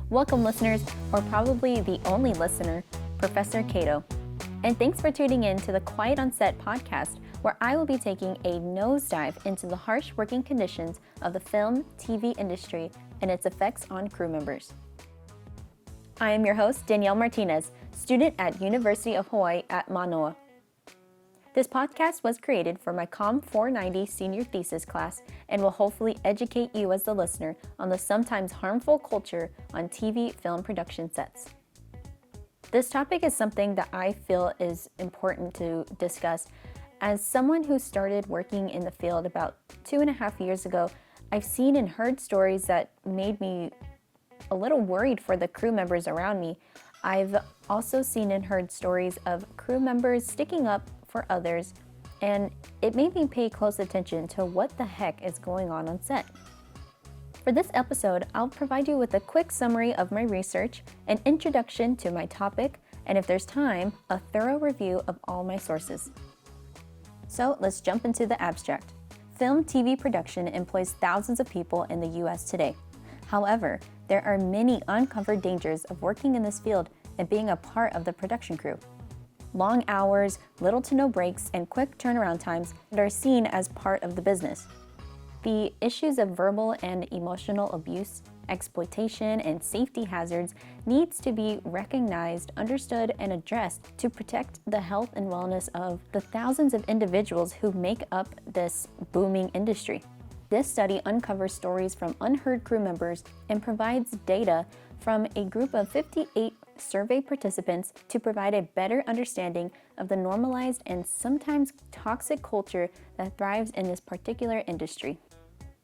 Welcome, listeners, or probably the only listener, Professor Kato. And thanks for tuning in to the Quiet on Set podcast, where I will be taking a nosedive into the harsh working conditions of the film, TV industry and its effects on crew members. I am your host, Danielle Martinez, student at University of Hawaii at Mānoa. This podcast was created for my COM 490 senior thesis class and will hopefully educate you as the listener on the sometimes harmful culture on TV film production sets. This topic is something that I feel is important to discuss. As someone who started working in the field about 2.5 years ago, I've seen and heard stories that made me a little worried for the crew members around me. I've also seen and heard stories of crew members sticking up for others, and it made me pay close attention to what the heck is going on set. For this episode, I'll provide you with a quick summary of my research, an introduction to my topic, and if there's time, a thorough review of all my sources. So let's jump into the abstract. Film TV production employs thousands of people in the US today. However, there are many uncovered dangers of working in this field and being a part of the production crew. Long hours, little to no breaks, and quick turnaround times that are seen as part of the business. The issues of verbal and emotional abuse, exploitation, and safety hazards needs to be recognized, understood, and addressed to protect the health and wellness of the thousands of individuals who make up this booming industry. This study uncovers stories from unheard crew members and provides data from a group of 58 survey participants to provide a better understanding of the normalized and sometimes toxic culture that thrives in this particular industry.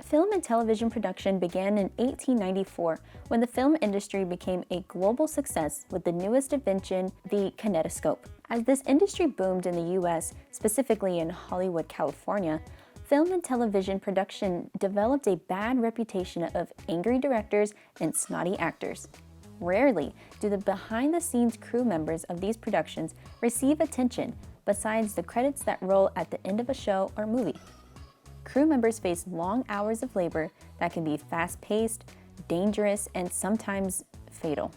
Film and television production began in 1894 when the film industry became a global success with the newest invention, the kinetoscope. As this industry boomed in the US, specifically in Hollywood, California, film and television production developed a bad reputation of angry directors and snotty actors. Rarely do the behind-the-scenes crew members of these productions receive attention besides the credits that roll at the end of a show or movie. Crew members face long hours of labor that can be fast-paced, dangerous, and sometimes fatal.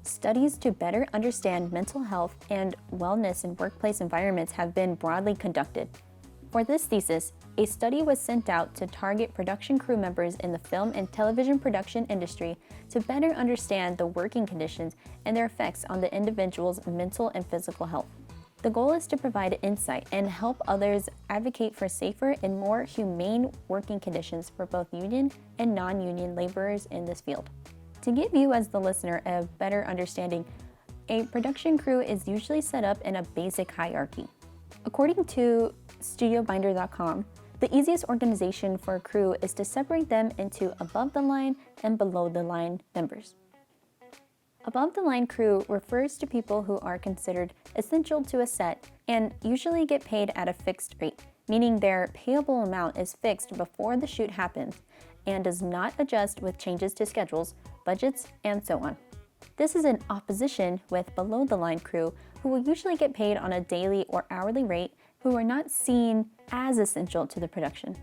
Studies to better understand mental health and wellness in workplace environments have been broadly conducted. For this thesis, a study was sent out to target production crew members in the film and television production industry to better understand the working conditions and their effects on the individual's mental and physical health. The goal is to provide insight and help others advocate for safer and more humane working conditions for both union and non-union laborers in this field. To give you as the listener a better understanding, a production crew is usually set up in a basic hierarchy. According to StudioBinder.com, the easiest organization for a crew is to separate them into above-the-line and below-the-line members. Above-the-line crew refers to people who are considered essential to a set and usually get paid at a fixed rate, meaning their payable amount is fixed before the shoot happens and does not adjust with changes to schedules, budgets, and so on. This is in opposition with below-the-line crew who will usually get paid on a daily or hourly rate who are not seen as essential to the production.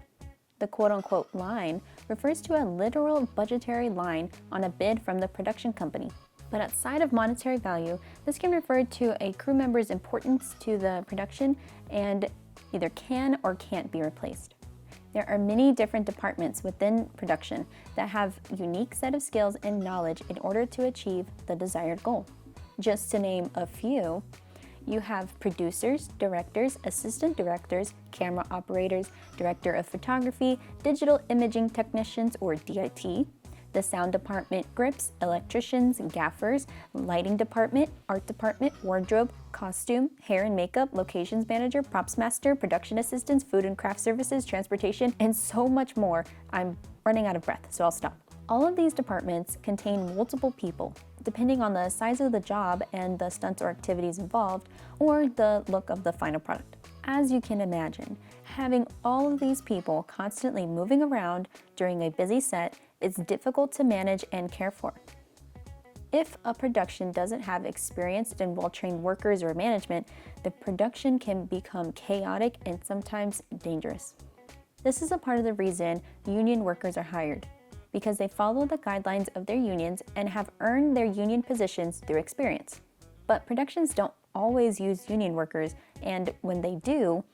The quote-unquote line refers to a literal budgetary line on a bid from the production company. But outside of monetary value, this can refer to a crew member's importance to the production and either can or can't be replaced. There are many different departments within production that have a unique set of skills and knowledge in order to achieve the desired goal. Just to name a few, you have producers, directors, assistant directors, camera operators, director of photography, digital imaging technicians or DIT, the sound department, grips, electricians, gaffers, lighting department, art department, wardrobe, costume, hair and makeup, locations manager, props master, production assistants, food and craft services, transportation, and so much more. I'm running out of breath, so I'll stop. All of these departments contain multiple people, depending on the size of the job and the stunts or activities involved, or the look of the final product. As you can imagine, having all of these people constantly moving around during a busy set is difficult to manage and care for. If a production doesn't have experienced and well-trained workers or management, the production can become chaotic and sometimes dangerous. This is a part of the reason union workers are hired. because they follow the guidelines of their unions and have earned their union positions through experience. But productions don't always use union workers, and when they do,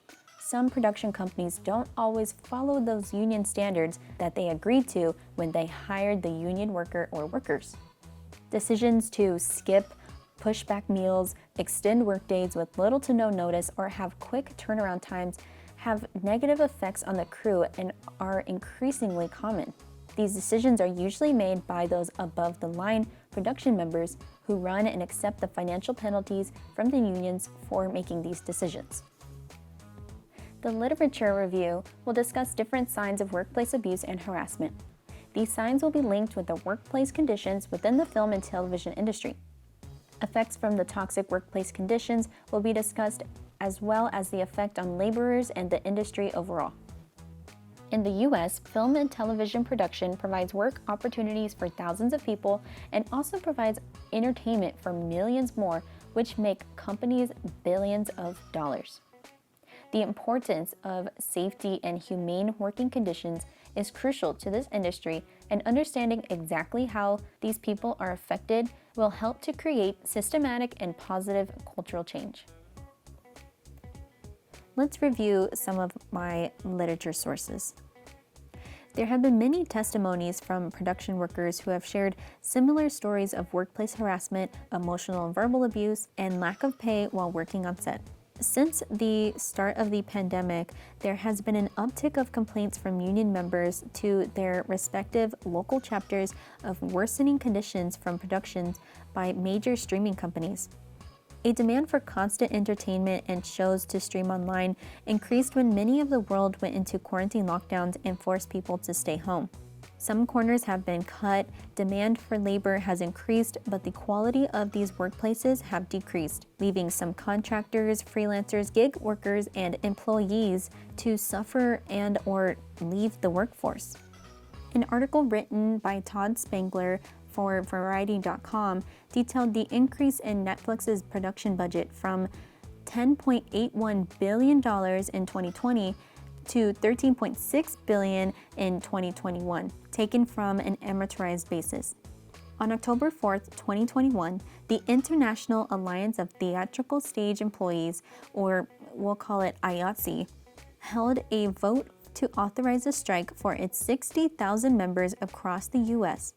some production companies don't always follow those union standards that they agreed to when they hired the union worker or workers. Decisions to skip, push back meals, extend workdays with little to no notice, or have quick turnaround times have negative effects on the crew and are increasingly common. These decisions are usually made by those above the line production members who run and accept the financial penalties from the unions for making these decisions. The literature review will discuss different signs of workplace abuse and harassment. These signs will be linked with the workplace conditions within the film and television industry. Effects from the toxic workplace conditions will be discussed, as well as the effect on laborers and the industry overall. In the U.S., film and television production provides work opportunities for thousands of people and also provides entertainment for millions more, which make companies billions of dollars. The importance of safety and humane working conditions is crucial to this industry, and understanding exactly how these people are affected will help to create systematic and positive cultural change. Let's review some of my literature sources. There have been many testimonies from production workers who have shared similar stories of workplace harassment, emotional and verbal abuse, and lack of pay while working on set. Since the start of the pandemic, there has been an uptick of complaints from union members to their respective local chapters of worsening conditions from productions by major streaming companies. A demand for constant entertainment and shows to stream online increased when many of the world went into quarantine lockdowns and forced people to stay home. Some corners have been cut, demand for labor has increased, but the quality of these workplaces have decreased, leaving some contractors, freelancers, gig workers, and employees to suffer and or leave the workforce. An article written by Todd Spangler for Variety.com detailed the increase in Netflix's production budget from $10.81 billion in 2020 to $13.6 billion in 2021, taken from an amortized basis. On October 4th, 2021, the International Alliance of Theatrical Stage Employees, or we'll call it IATSE, held a vote to authorize a strike for its 60,000 members across the U.S.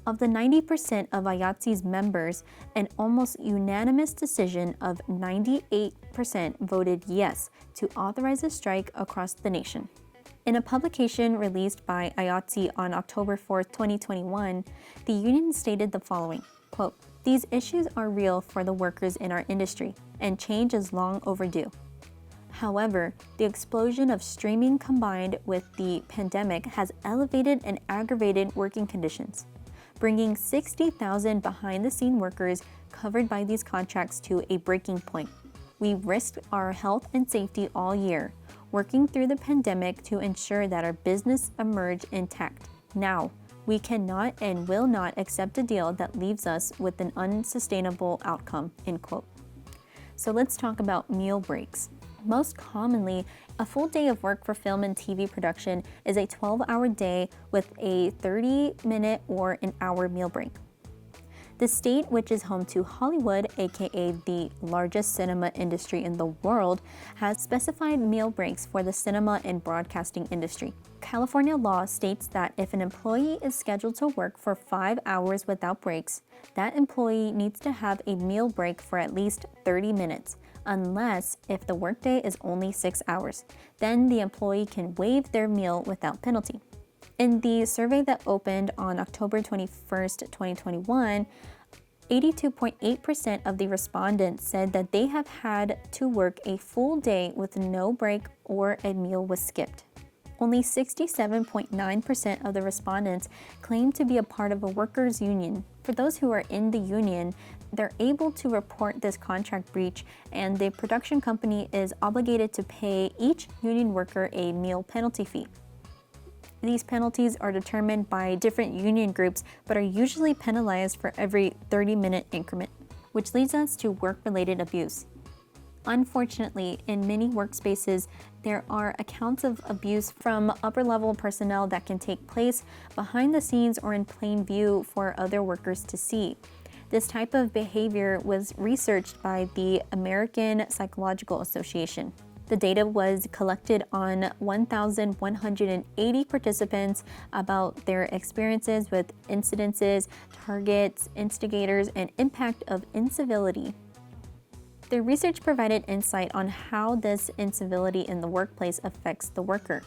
Of the 90% of IATSE's members, an almost unanimous decision of 98% voted yes to authorize a strike across the nation. In a publication released by IATSE on October 4, 2021, the union stated the following, quote, "These issues are real for the workers in our industry, and change is long overdue. However, the explosion of streaming combined with the pandemic has elevated and aggravated working conditions, bringing 60,000 behind-the-scene workers covered by these contracts to a breaking point. We risked our health and safety all year, working through the pandemic to ensure that our business emerged intact. Now, we cannot and will not accept a deal that leaves us with an unsustainable outcome," end quote. So let's talk about meal breaks. Most commonly, a full day of work for film and TV production is a 12-hour day with a 30-minute or an hour meal break. The state, which is home to Hollywood, aka the largest cinema industry in the world, has specified meal breaks for the cinema and broadcasting industry. California law states that if an employee is scheduled to work for 5 hours without breaks, that employee needs to have a meal break for at least 30 minutes, unless if the workday is only 6 hours. Then the employee can waive their meal without penalty. In the survey that opened on October 21st, 2021, 82.8% of the respondents said that they have had to work a full day with no break or a meal was skipped. Only 67.9% of the respondents claim to be a part of a workers' union. For those who are in the union, they're able to report this contract breach, and the production company is obligated to pay each union worker a meal penalty fee. These penalties are determined by different union groups, but are usually penalized for every 30-minute increment, which leads us to work-related abuse. Unfortunately, in many workspaces, there are accounts of abuse from upper-level personnel that can take place behind the scenes or in plain view for other workers to see. This type of behavior was researched by the American Psychological Association. The data was collected on 1,180 participants about their experiences with incidences, targets, instigators, and impact of incivility. The research provided insight on how this incivility in the workplace affects the worker.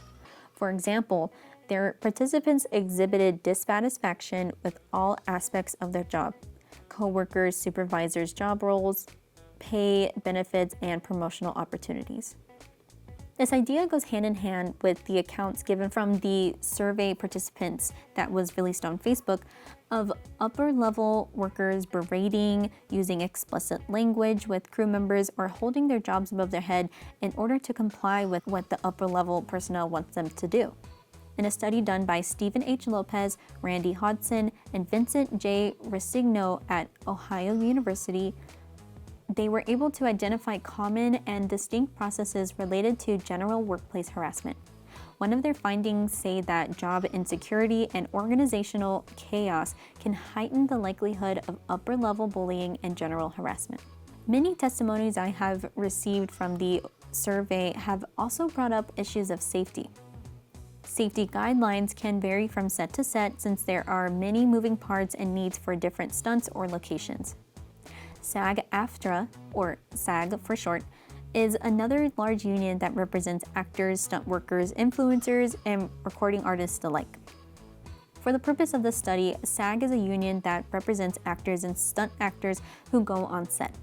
For example, their participants exhibited dissatisfaction with all aspects of their job: coworkers, supervisors' job roles, pay, benefits, and promotional opportunities. This idea goes hand in hand with the accounts given from the survey participants that was released on Facebook of upper-level workers berating, using explicit language with crew members, or holding their jobs above their head in order to comply with what the upper-level personnel wants them to do. In a study done by Stephen H. Lopez, Randy Hodson, and Vincent J. Resigno at Ohio University, they were able to identify common and distinct processes related to general workplace harassment. One of their findings say that job insecurity and organizational chaos can heighten the likelihood of upper-level bullying and general harassment. Many testimonies I have received from the survey have also brought up issues of safety. Safety guidelines can vary from set to set since there are many moving parts and needs for different stunts or locations. SAG-AFTRA, or SAG for short, is another large union that represents actors, stunt workers, influencers, and recording artists alike. For the purpose of this study, SAG is a union that represents actors and stunt actors who go on set.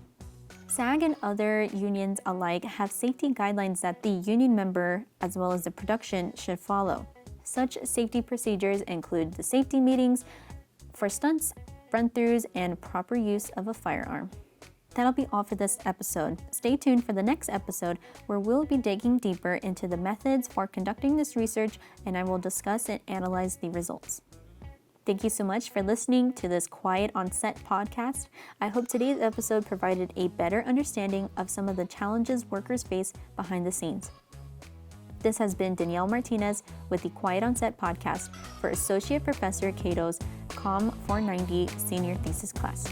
SAG and other unions alike have safety guidelines that the union member, as well as the production, should follow. Such safety procedures include the safety meetings for stunts, run-throughs, and proper use of a firearm. That'll be all for this episode. Stay tuned for the next episode where we'll be digging deeper into the methods for conducting this research, and I will discuss and analyze the results. Thank you so much for listening to this Quiet on Set podcast. I hope today's episode provided a better understanding of some of the challenges workers face behind the scenes. This has been Danielle Martinez with the Quiet on Set podcast for Associate Professor Kato's COM 490 Senior Thesis class.